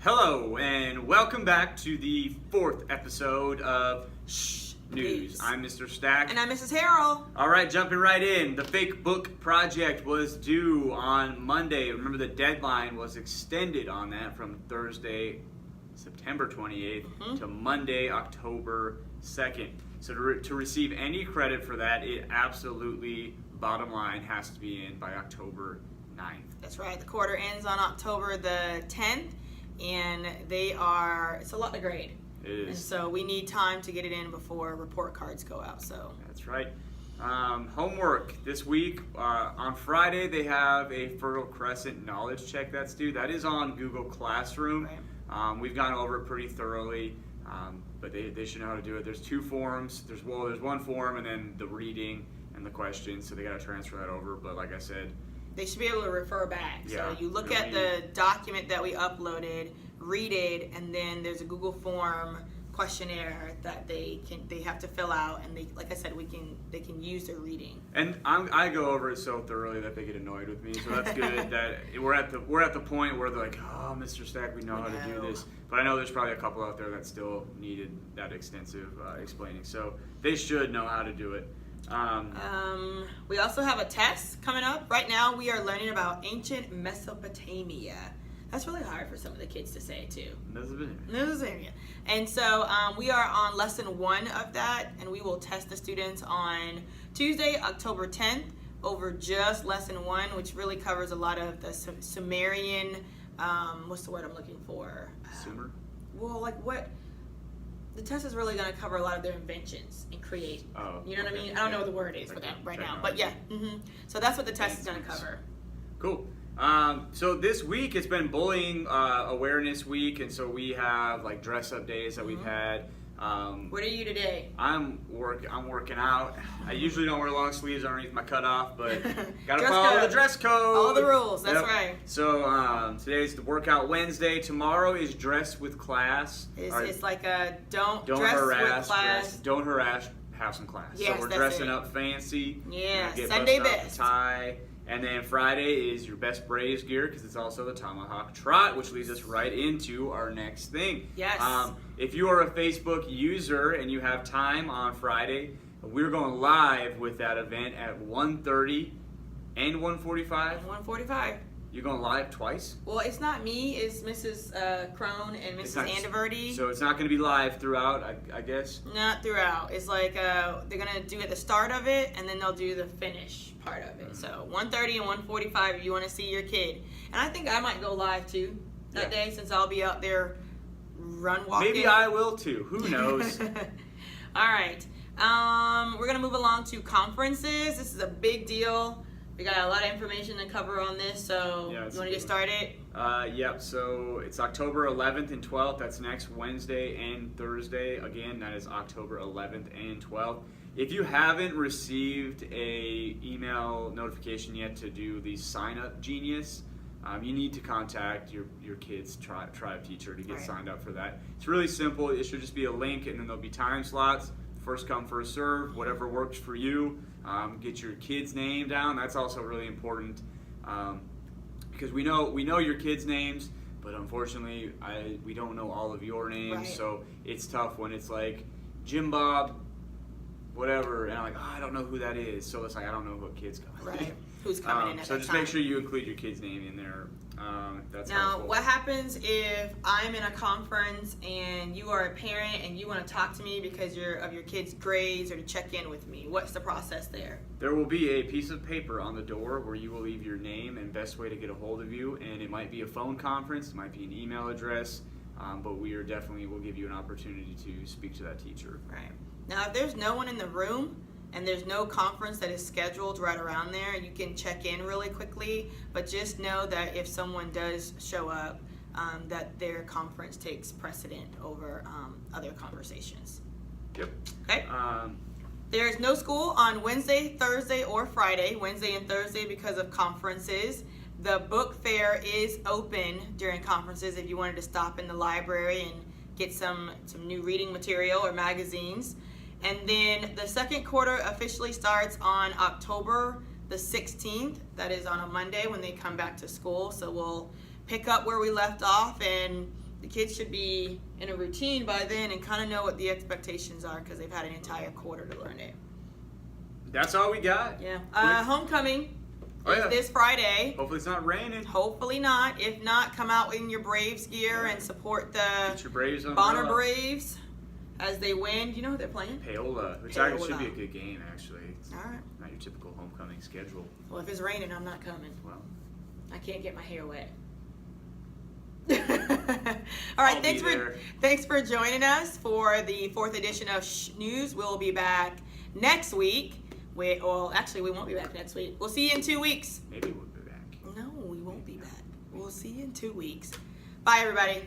Hello, and welcome back to the fourth episode of Shh News. I'm Mr. Stack. And I'm Mrs. Harrell. All right, jumping right in. The fake book project was due on Monday. Remember, the deadline was extended on that from Thursday, September 28th to Monday, October 2nd. So to receive any credit for that, it absolutely, bottom line, has to be in by October 9th. That's right. The quarter ends on October the 10th, and it's a lot to grade. It is. And so we need time to get it in before report cards go out. So That's right. Homework this week. On Friday, they have a Fertile Crescent knowledge check that's due. That is on Google Classroom. Right. We've gone over it pretty thoroughly, but they should know how to do it. There's two forms. There's one form and then the reading and the questions, so they got to transfer that over. But like I said, they should be able to refer back. Yeah, So you look we don't at the document that we uploaded, read it, and then there's a Google form questionnaire that they have to fill out, and like I said, they can use their reading. and I go over it so thoroughly that they get annoyed with me. So that's good. That we're at the point where they're like, "Oh, Mr. Stack, we know how to do this." But I know there's probably a couple out there that still needed that extensive explaining. So they should know how to do it. We also have a test coming up. Right now, we are learning about ancient Mesopotamia. That's really hard for some of the kids to say too. Mesopotamia. And so we are on lesson 1 of that, and we will test the students on Tuesday, October 10th, over just lesson 1, which really covers a lot of the Sumerian. What's the word I'm looking for? Sumer? Well, like what? The test is really going to cover a lot of their inventions and create. Oh, you know what I okay. mean? I don't know what the word is for that right now, but yeah. So that's what the test is going to cover. Cool. So this week it's been bullying awareness week, and so we have like dress up days that we've had. What are you today? I'm working out. I usually don't wear long sleeves underneath my cutoff, but gotta Dress follow code. the dress code. All the rules. That's Yep. right. So today's the workout Wednesday. Tomorrow is dress with class. It's like a don't Don't dress harass. with class. Don't harass. Have some class. Yes, so we're that's dressing it. up fancy. Yeah, Get Sunday busted out best. the tie. And then Friday is your best Braves gear because it's also the Tomahawk Trot, which leads us right into our next thing. Yes. If you are a Facebook user and you have time on Friday, we're going live with that event at 1:30 and 1:45. 1:45. You're going live twice? Well, it's not me. It's Mrs. Crone and It's Mrs. not- Andiverdi. So it's not going to be live throughout, I guess? Not throughout. It's like they're gonna do at the start of it, and then they'll do the finish part of it. So 1:30 and 1:45 if you want to see your kid. And I think I might go live too that day since I'll be out there run walking. Maybe I will too. Who knows? All right. We're gonna move along to conferences. This is a big deal. We got a lot of information to cover on this, so Yeah, you want to get started? Yep, so it's October 11th and 12th. That's next Wednesday and Thursday. Again, that is October 11th and 12th. If you haven't received a email notification yet to do the Sign Up Genius, you need to contact your kid's tribe teacher to get signed up for that. It's really simple. It should just be a link, and then there'll be time slots. First come, first serve, whatever works for you. Get your kid's name down. That's also really important because we know your kids' names, but unfortunately, we don't know all of your names. Right. So it's tough when it's like Jim Bob, whatever, and I'm like, I don't know who that is. So it's like I don't know what kid's coming. Right. Who's coming in at So that just time. make sure you include your kid's name in there. That's Now, helpful. what happens if I'm in a conference and you are a parent and you want to talk to me because of your kid's grades or to check in with me? What's the process there? There will be a piece of paper on the door where you will leave your name and best way to get a hold of you, and it might be a phone conference, it might be an email address, but we will give you an opportunity to speak to that teacher. Right. Now, if there's no one in the room and there's no conference that is scheduled right around there, you can check in really quickly, but just know that if someone does show up, that their conference takes precedent over other conversations. Yep. Okay? Um, There is no school on Wednesday, Thursday, or Friday. Wednesday and Thursday because of conferences. The book fair is open during conferences if you wanted to stop in the library and get some new reading material or magazines. And then the second quarter officially starts on October the 16th. That is on a Monday when they come back to school. So we'll pick up where we left off, and the kids should be in a routine by then and kind of know what the expectations are because they've had an entire quarter to learn it. That's all we got. Yeah. Homecoming Oh, is yeah. this Friday. Hopefully it's not raining. Hopefully not. If not, come out in your Braves gear and support Get the your Braves on. Bonner Braves as they win. Do you know who they're playing? Paola, which Paola. should be a good game, actually. It's All right. not your typical homecoming schedule. Well, if it's raining, I'm not coming. Well, I can't get my hair wet. All right, I'll be thanks for joining us for the 4th edition of Shh News. We'll be back next week. Actually, we won't be back next week. We'll see you in 2 weeks. maybe we'll be back. No, we won't be back. We'll see you in 2 weeks. Bye, everybody.